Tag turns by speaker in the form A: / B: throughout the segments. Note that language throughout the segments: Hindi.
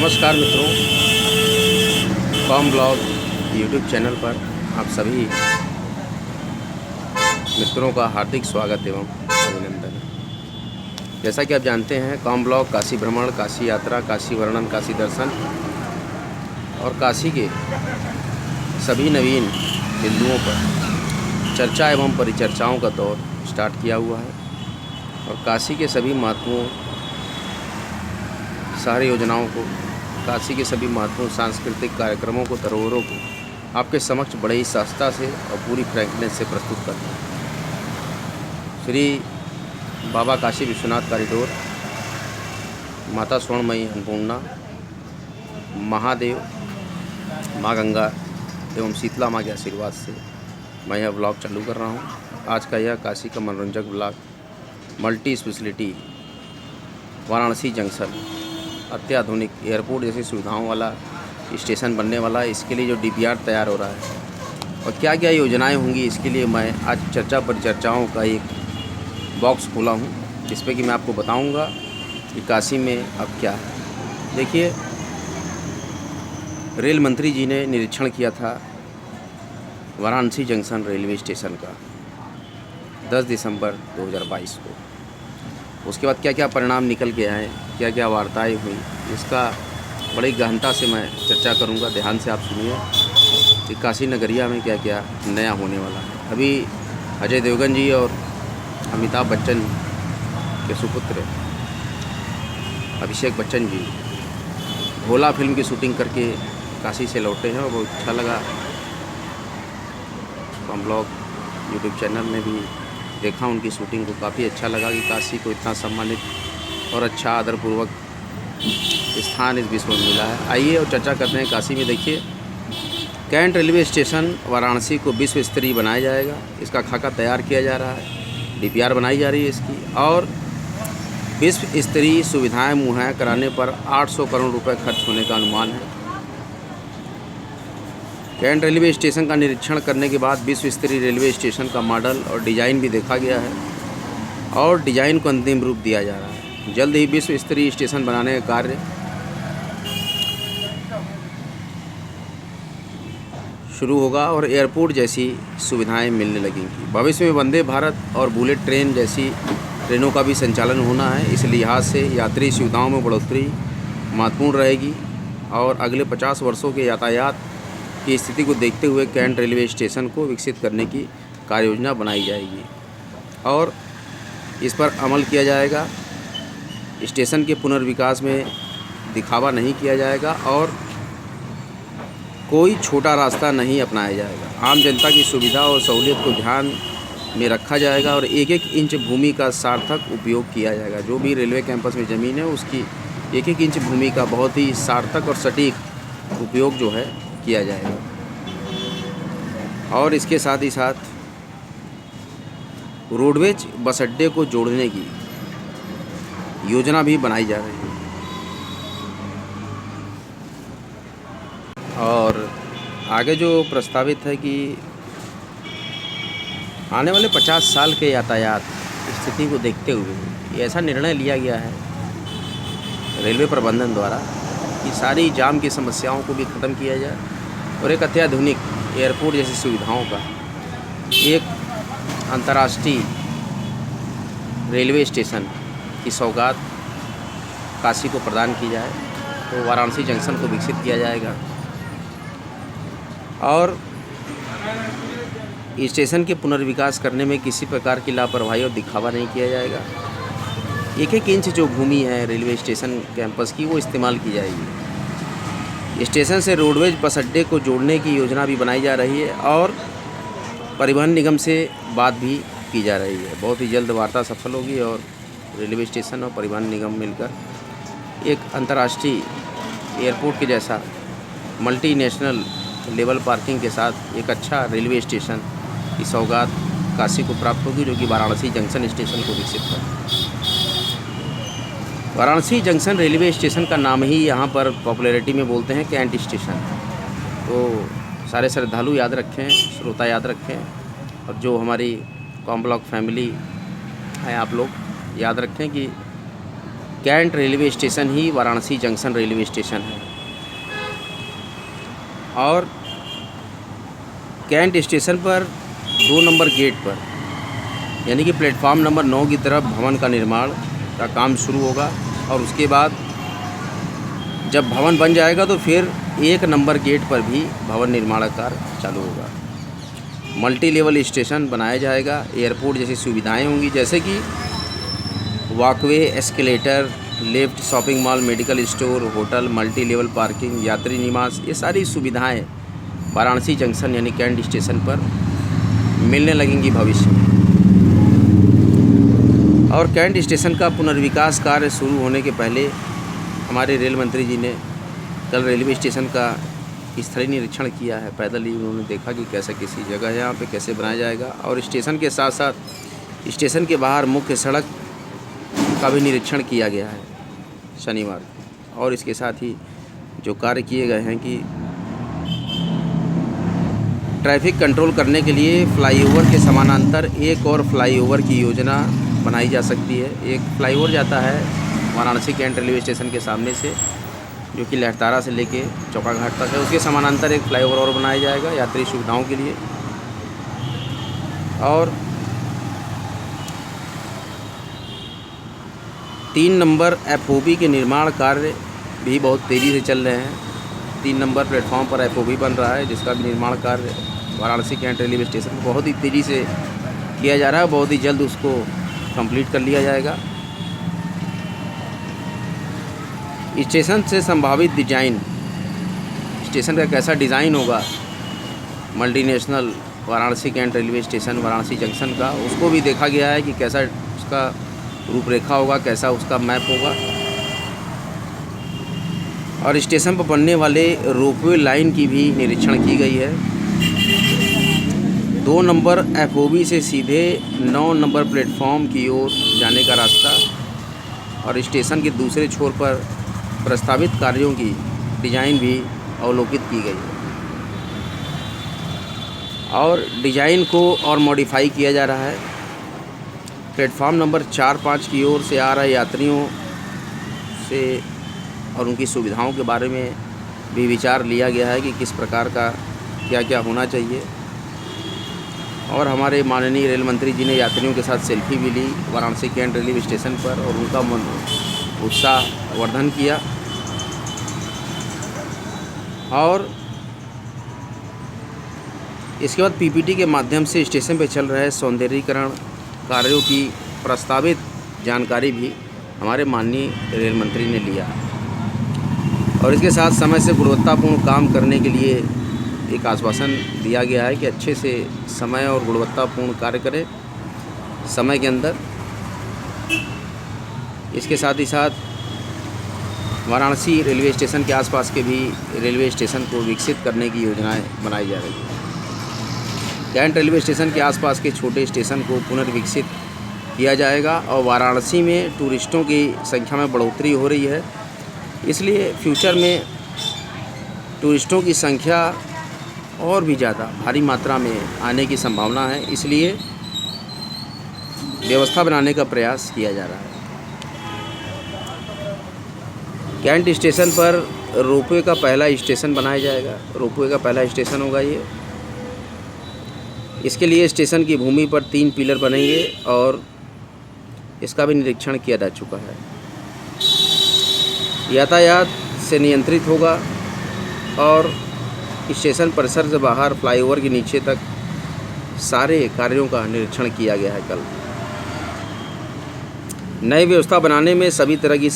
A: नमस्कार मित्रों, कॉम ब्लॉग यूट्यूब चैनल पर आप सभी मित्रों का हार्दिक स्वागत एवं अभिनंदन। जैसा कि आप जानते हैं, कॉम ब्लॉग काशी भ्रमण, काशी यात्रा, काशी वर्णन, काशी दर्शन और काशी के सभी नवीन बिंदुओं पर चर्चा एवं परिचर्चाओं का दौर स्टार्ट किया हुआ है और काशी के सभी महत्वों, सारी योजनाओं को, काशी के सभी महत्वपूर्ण सांस्कृतिक कार्यक्रमों को, धरोहरों को आपके समक्ष बड़े ही सहजता से और पूरी फ्रैंकनेस से प्रस्तुत करते हैं। श्री बाबा काशी विश्वनाथ कॉरिडोर, माता स्वर्णमयी अन्नपूर्णा, महादेव, माँ गंगा एवं शीतला माँ के आशीर्वाद से मैं यह ब्लॉग चालू कर रहा हूँ। आज का यह काशी का मनोरंजक blog multi speciality Varanasi junction, अत्याधुनिक एयरपोर्ट जैसी सुविधाओं वाला स्टेशन बनने वाला है। इसके लिए जो डीपीआर तैयार हो रहा है और क्या क्या योजनाएं होंगी, इसके लिए मैं आज चर्चा परिचर्चाओं का एक बॉक्स खोला हूं, जिसपे कि मैं आपको बताऊंगा कि काशी में अब क्या है। देखिए, रेल मंत्री जी ने निरीक्षण किया था वाराणसी जंक्शन रेलवे स्टेशन का 10 दिसंबर 2022 को। उसके बाद क्या क्या परिणाम निकल के आए, क्या क्या वार्ताएं हुई, इसका बड़ी गहनता से मैं चर्चा करूंगा। ध्यान से आप सुनिए कि काशी नगरिया में क्या क्या नया होने वाला है। अभी अजय देवगन जी और अमिताभ बच्चन के सुपुत्र अभिषेक बच्चन जी भोला फिल्म की शूटिंग करके काशी से लौटे हैं और बहुत अच्छा लगा। हम ब्लॉग यूट्यूब चैनल में भी देखा उनकी शूटिंग को, काफ़ी अच्छा लगा कि काशी को इतना सम्मानित और अच्छा आदरपूर्वक स्थान इस विश्व में मिला है। आइए और चर्चा करते हैं काशी में। देखिए, कैंट रेलवे स्टेशन वाराणसी को विश्व स्तरीय बनाया जाएगा। इसका खाका तैयार किया जा रहा है, डीपीआर बनाई जा रही है इसकी, और विश्व स्तरीय सुविधाएं मुहैया कराने पर 800 करोड़ रुपए खर्च होने का अनुमान है। कैंट रेलवे स्टेशन का निरीक्षण करने के बाद विश्व स्तरीय रेलवे स्टेशन का मॉडल और डिज़ाइन भी देखा गया है और डिज़ाइन को अंतिम रूप दिया जा रहा है। जल्द ही विश्व स्तरीय स्टेशन बनाने का कार्य शुरू होगा और एयरपोर्ट जैसी सुविधाएं मिलने लगेंगी। भविष्य में वंदे भारत और बुलेट ट्रेन जैसी ट्रेनों का भी संचालन होना है। इस लिहाज से यात्री सुविधाओं में बढ़ोतरी महत्वपूर्ण रहेगी और अगले 50 वर्षों के यातायात की स्थिति को देखते हुए कैंट रेलवे स्टेशन को विकसित करने की कार्ययोजना बनाई जाएगी और इस पर अमल किया जाएगा। स्टेशन के पुनर्विकास में दिखावा नहीं किया जाएगा और कोई छोटा रास्ता नहीं अपनाया जाएगा। आम जनता की सुविधा और सहूलियत को ध्यान में रखा जाएगा और एक एक इंच भूमि का सार्थक उपयोग किया जाएगा। जो भी रेलवे कैंपस में ज़मीन है, उसकी एक एक इंच भूमि का बहुत ही सार्थक और सटीक उपयोग जो है किया जाएगा। और इसके साथ ही साथ रोडवेज बस अड्डे को जोड़ने की योजना भी बनाई जा रही है और आगे जो प्रस्तावित है कि आने वाले 50 साल के यातायात स्थिति को देखते हुए ऐसा निर्णय लिया गया है रेलवे प्रबंधन द्वारा कि सारी जाम की समस्याओं को भी ख़त्म किया जाए और एक अत्याधुनिक एयरपोर्ट जैसी सुविधाओं का एक अंतर्राष्ट्रीय रेलवे स्टेशन की सौगात काशी को प्रदान की जाए। तो वाराणसी जंक्शन को विकसित किया जाएगा और स्टेशन के पुनर्विकास करने में किसी प्रकार की लापरवाही और दिखावा नहीं किया जाएगा। एक एक इंच जो भूमि है रेलवे स्टेशन कैंपस की, वो इस्तेमाल की जाएगी। स्टेशन से रोडवेज बस अड्डे को जोड़ने की योजना भी बनाई जा रही है और परिवहन निगम से बात भी की जा रही है। बहुत ही जल्द वार्ता सफल होगी और रेलवे स्टेशन और परिवहन निगम मिलकर एक अंतर्राष्ट्रीय एयरपोर्ट के जैसा मल्टीनेशनल लेवल पार्किंग के साथ एक अच्छा रेलवे स्टेशन की सौगात काशी को प्राप्त होगी, जो कि वाराणसी जंक्शन स्टेशन को विकसित कर। वाराणसी जंक्शन रेलवे स्टेशन का नाम ही यहाँ पर पॉपुलैरिटी में बोलते हैं कैंट स्टेशन। तो सारे श्रद्धालु याद रखें, श्रोता याद रखें और जो हमारी कॉम ब्लॉग फैमिली है, आप लोग याद रखें कि कैंट रेलवे स्टेशन ही वाराणसी जंक्शन रेलवे स्टेशन है। और कैंट स्टेशन पर 2 नंबर गेट पर यानी कि प्लेटफॉर्म नंबर 9 की तरफ भवन का निर्माण का काम शुरू होगा और उसके बाद जब भवन बन जाएगा तो फिर 1 नंबर गेट पर भी भवन निर्माण कार्य चालू होगा। मल्टी लेवल स्टेशन बनाया जाएगा। एयरपोर्ट जैसी सुविधाएं होंगी जैसे कि walkway, escalator, lift, shopping mall, medical store, hotel, multi level parking, यात्री निवास, ये सारी सुविधाएं वाराणसी जंक्शन यानी कैंट स्टेशन पर मिलने लगेंगी भविष्य में। और कैंट स्टेशन का पुनर्विकास कार्य शुरू होने के पहले हमारे रेल मंत्री जी ने कल रेलवे स्टेशन का स्थलीय निरीक्षण किया है। पैदल ही उन्होंने देखा कि कैसा किसी जगह है यहाँ पे कैसे बनाया जाएगा और स्टेशन के साथ साथ स्टेशन के बाहर मुख्य सड़क का भी निरीक्षण किया गया है शनिवार को। और इसके साथ ही जो कार्य किए गए हैं कि ट्रैफिक कंट्रोल करने के लिए फ्लाईओवर के समानांतर एक और फ्लाईओवर की योजना बनाई जा सकती है। एक फ्लाईओवर जाता है वाराणसी कैंट रेलवे स्टेशन के सामने से जो कि लहरतारा से लेके चौका घाट तक है। उसके समानांतर एक फ्लाईओवर और बनाया जाएगा यात्री सुविधाओं के लिए। और 3 नंबर FOB के निर्माण कार्य भी बहुत तेज़ी से चल रहे हैं। 3 नंबर प्लेटफॉर्म पर FOB बन रहा है जिसका भी निर्माण कार्य वाराणसी कैंट रेलवे स्टेशन पर बहुत ही तेज़ी से किया जा रहा है। बहुत ही जल्द उसको कंप्लीट कर लिया जाएगा। स्टेशन से संभावित डिजाइन, स्टेशन का कैसा डिज़ाइन होगा multinational Varanasi Cantt railway station Varanasi junction का, उसको भी देखा गया है कि कैसा उसका रूपरेखा होगा, कैसा उसका मैप होगा। और स्टेशन पर बनने वाले रोपवे लाइन की भी निरीक्षण की गई है। 2 नंबर FOB से सीधे 9 नंबर प्लेटफॉर्म की ओर जाने का रास्ता और स्टेशन के दूसरे छोर पर प्रस्तावित कार्यों की डिज़ाइन भी अवलोकित की गई है। और डिज़ाइन को और मॉडिफाई किया जा रहा है। प्लेटफॉर्म नंबर 4-5 की ओर से आ रहे यात्रियों से और उनकी सुविधाओं के बारे में भी विचार लिया गया है कि किस प्रकार का क्या क्या होना चाहिए। और हमारे माननीय रेल मंत्री जी ने यात्रियों के साथ सेल्फी भी ली वाराणसी कैंट रेलवे स्टेशन पर और उनका उत्साह वर्धन किया। और इसके बाद PPT के माध्यम से स्टेशन पर चल रहे सौंदर्यीकरण कार्यों की प्रस्तावित जानकारी भी हमारे माननीय रेल मंत्री ने लिया। और इसके साथ समय से गुणवत्तापूर्ण काम करने के लिए एक आश्वासन दिया गया है कि अच्छे से समय और गुणवत्तापूर्ण कार्य करें समय के अंदर। इसके साथ ही साथ वाराणसी रेलवे स्टेशन के आसपास के भी रेलवे स्टेशन को विकसित करने की योजनाएं बनाई जा रही हैं। कैंट रेलवे स्टेशन के आसपास के छोटे स्टेशन को पुनर्विकसित किया जाएगा और वाराणसी में टूरिस्टों की संख्या में बढ़ोतरी हो रही है, इसलिए फ्यूचर में टूरिस्टों की संख्या और भी ज़्यादा भारी मात्रा में आने की संभावना है, इसलिए व्यवस्था बनाने का प्रयास किया जा रहा है। कैंट स्टेशन पर रोपवे का पहला स्टेशन बनाया जाएगा। रोपवे का पहला स्टेशन होगा ये। इसके लिए स्टेशन की भूमि पर 3 पिलर बनेंगे और इसका भी निरीक्षण किया जा चुका है। यातायात से नियंत्रित होगा और स्टेशन परिसर से बाहर फ्लाईओवर के नीचे तक सारे कार्यों का निरीक्षण किया गया है कल। नई व्यवस्था बनाने में सभी तरह की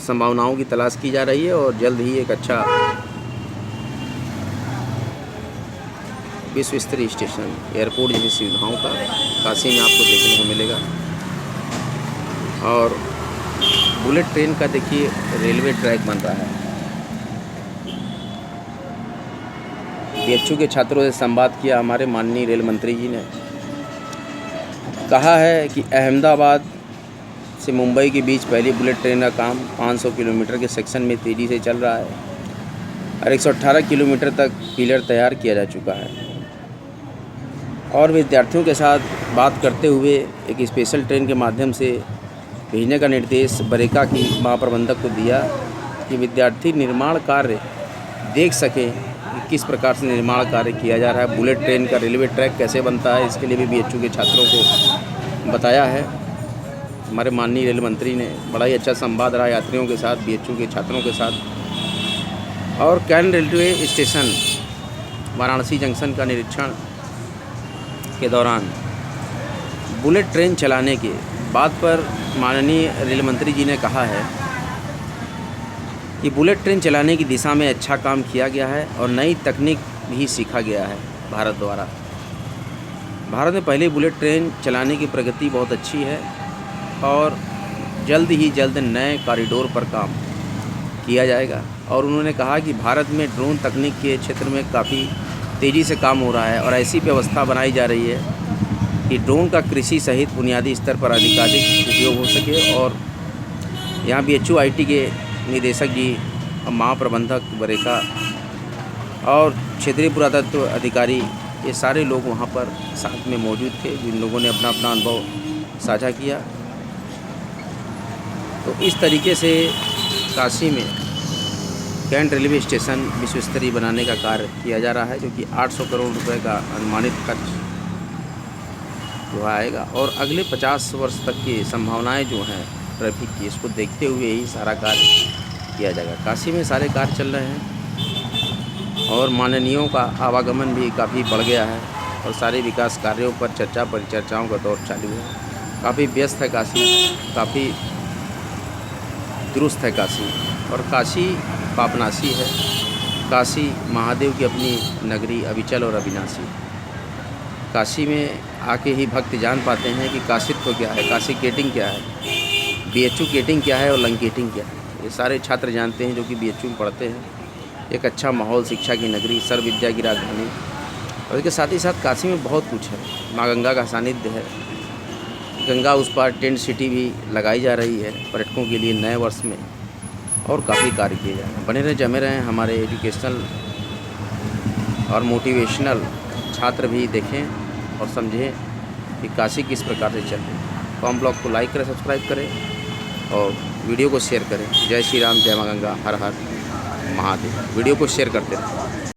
A: संभावनाओं की तलाश की जा रही है और जल्द ही एक अच्छा विश्व स्तरीय स्टेशन एयरपोर्ट जैसी सुविधाओं का काशी में आपको देखने को मिलेगा। और बुलेट ट्रेन का देखिए रेलवे ट्रैक बन रहा है। BHU के छात्रों से संवाद किया हमारे माननीय रेल मंत्री जी ने। कहा है कि अहमदाबाद से मुंबई के बीच पहली बुलेट ट्रेन का काम 500 किलोमीटर के सेक्शन में तेज़ी से चल रहा है और 118 किलोमीटर तक पिलर तैयार किया जा चुका है। और विद्यार्थियों के साथ बात करते हुए एक स्पेशल ट्रेन के माध्यम से भेजने का निर्देश बरेका की महाप्रबंधक को दिया कि विद्यार्थी निर्माण कार्य देख सके कि किस प्रकार से निर्माण कार्य किया जा रहा है। बुलेट ट्रेन का रेलवे ट्रैक कैसे बनता है, इसके लिए भी बीएचयू के छात्रों को बताया है। हमारे माननीय रेल मंत्री ने बड़ा ही अच्छा संवाद रहा यात्रियों के साथ, बीएचयू के छात्रों के साथ। और Cantt railway station Varanasi junction का निरीक्षण के दौरान बुलेट ट्रेन चलाने के बात पर माननीय रेल मंत्री जी ने कहा है कि बुलेट ट्रेन चलाने की दिशा में अच्छा काम किया गया है और नई तकनीक भी सीखा गया है भारत द्वारा। भारत में पहले बुलेट ट्रेन चलाने की प्रगति बहुत अच्छी है और जल्द ही जल्द नए कॉरिडोर पर काम किया जाएगा। और उन्होंने कहा कि भारत में ड्रोन तकनीक के क्षेत्र में काफ़ी तेज़ी से काम हो रहा है और ऐसी व्यवस्था बनाई जा रही है कि ड्रोन का कृषि सहित बुनियादी स्तर पर अधिकाधिक उपयोग हो सके। और यहाँ बीएचयू आईटी के निदेशक जी, महाप्रबंधक बरेका और क्षेत्रीय पुरातत्व अधिकारी, ये सारे लोग वहाँ पर साथ में मौजूद थे, जिन लोगों ने अपना अपना अनुभव साझा किया। तो इस तरीके से काशी में कैंट रेलवे स्टेशन विश्व स्तरीय बनाने का कार्य किया जा रहा है, जो कि 800 करोड़ रुपए का अनुमानित खर्च जो आएगा। और अगले 50 वर्ष तक की संभावनाएं जो हैं ट्रैफिक की, इसको देखते हुए ही सारा कार्य किया जाएगा। काशी में सारे कार्य चल रहे हैं और माननीयों का आवागमन भी काफ़ी बढ़ गया है और सारे विकास कार्यों पर चर्चा परिचर्चाओं का दौर चालू है। काफ़ी व्यस्त है काशी, काफ़ी दुरुस्त है काशी। और काशी पापनाशी है, काशी महादेव की अपनी नगरी अविचल और अविनाशी। काशी में आके ही भक्त जान पाते हैं कि काशित्व क्या है, काशी गेटिंग क्या है, बीएचयू गेटिंग क्या है और लंकेटिंग क्या है। ये सारे छात्र जानते हैं जो कि बीएचयू में पढ़ते हैं। एक अच्छा माहौल, शिक्षा की नगरी, सर्व विद्या की राजधानी। और इसके साथ ही साथ काशी में बहुत कुछ है। माँ गंगा का सानिध्य है, गंगा उस पार टेंट सिटी भी लगाई जा रही है पर्यटकों के लिए नए वर्ष में। और काफ़ी कार्य किए जा रहे हैं। बने रहे, जमे रहें। हमारे एजुकेशनल और मोटिवेशनल छात्र भी देखें और समझें कि काशी किस प्रकार से चल रही है। कॉम ब्लॉग को लाइक करें, सब्सक्राइब करें और वीडियो को शेयर करें। जय श्री राम, जय माँ गंगा, हर हर महादेव। वीडियो को शेयर करते रहें।